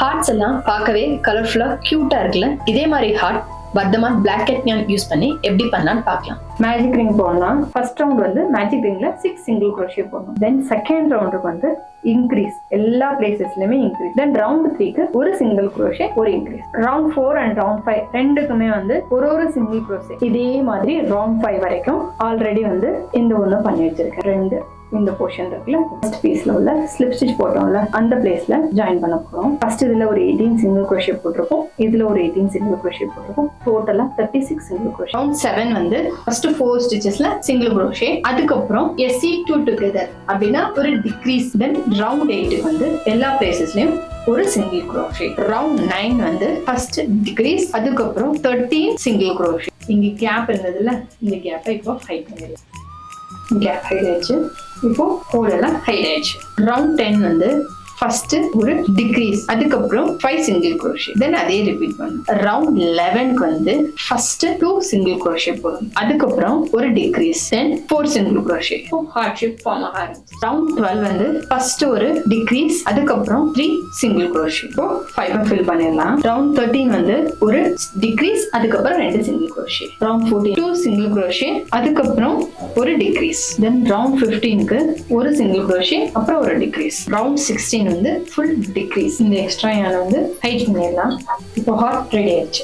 Hearts எல்லாம் பார்க்கவே கலர்ஃபுல்லா கியூட்டா இருக்குல்ல. இதே மாதிரி heart Vardhman black cat neon use பண்ணி எப்படி பண்ணலாம்னு பார்க்கலாம். மேஜிக் ரிங் போடலாம். ஃபர்ஸ்ட் ரவுண்ட் வந்து மேஜிக் ரிங்ல 6 சிங்கிள் crochet போடணும். தென் செகண்ட் ரவுண்டுக்கு வந்து இன்க்ரீஸ், எல்லா பிளேசஸ்லயுமே இன்க்ரீஸ். தென் ரவுண்ட் 3க்கு ஒரு சிங்கிள் crochet, ஒரு இன்க்ரீஸ். ரவுண்ட் 4 அண்ட் ரவுண்ட் 5 ரெண்டுக்குமே வந்து ஒரு சிங்கிள் crochet. இதே மாதிரி ரவுண்ட் 5 வரைக்கும் ஆல்ரெடி வந்து இந்த ஒண்ணு பண்ணி வச்சிருக்கேன். ரெண்டு இந்த போர்ஷன் இருக்குல்ல, ஃபர்ஸ்ட் பீஸ்ல உள்ள ஸ்லிப் ஸ்டிச் போட்டோம்ல, அந்த பிளேஸ்ல ஜாயின் பண்ண போறோம். ஃபர்ஸ்ட் இதுல ஒரு 18 சிங்கிள் crochet போட்டிருக்கோம், இதுல ஒரு 18 சிங்கிள் crochet போட்டிருக்கோம். டோட்டலா 36 சிங்கிள் crochet. ரவுண்ட் 7 வந்து ஃபர்ஸ்ட் 4 ஸ்டிச்சஸ்ல சிங்கிள் crochet, அதுக்கப்புறம் SC2 டுகெதர் அப்படின்னா ஒரு டிக்ரீஸ். தென் ரவுண்ட் 8 வந்து எல்லா பிளேசஸ்லயும் ஒரு சிங்கிள் crochet. ரவுண்ட் 9 வந்து ஃபர்ஸ்ட் டிக்ரீஸ், அதுக்கப்புறம் 13 சிங்கிள் crochet. இங்க கேப் இருந்ததுல, இந்த கேப்பை இப்போ ஹைட் பண்ணிடலாம். கேப் ஹைட் ஆயிடுச்சு. இப்போ ஹோல் எல்லாம் ஹைட் ஆயிடுச்சு. ரவுண்ட் 10 வந்து ஃபர்ஸ்ட் ஒரு டிக்ரீஸ், அதுக்கப்புறம் 5 சிங்கிள் crochet. தென் அதே ரிப்பீட் பண்ணணும். ரவுண்ட் 11க்கு வந்து ஃபர்ஸ்ட் 2 சிங்கிள் crochet போடணும், அதுக்கப்புறம் ஒரு decrease, then 4 single crochet. Heart shape form ஆக ஆரம்பிச்சு. ரவுண்ட் 12 வந்து ஃபர்ஸ்ட் ஒரு டிக்ரீஸ், அதுக்கப்புறம் 3 சிங்கிள் crochet. இப்போ 5 ஃபில் பண்ணிடலாம். ரவுண்ட் 13 வந்து ஒரு டிக்ரீஸ், அதுக்கப்புறம் 2 single crochet. Round 14 2 single crochet, அதுக்கப்புறம் ஒரு டிக்ரீஸ். தென் ரவுண்ட் 15க்கு ஒரு சிங்கிள் crochet, அப்புறம் ஒரு டிக்ரீஸ். ரவுண்ட் 16 வந்து ஃபுல் டிக்ரீஸ். இந்த எக்ஸ்ட்ரா யானை வந்து ஹைட் பண்ணிடலாம். இப்போ ஹார்ட் ரெடி ஆயிடுச்சு.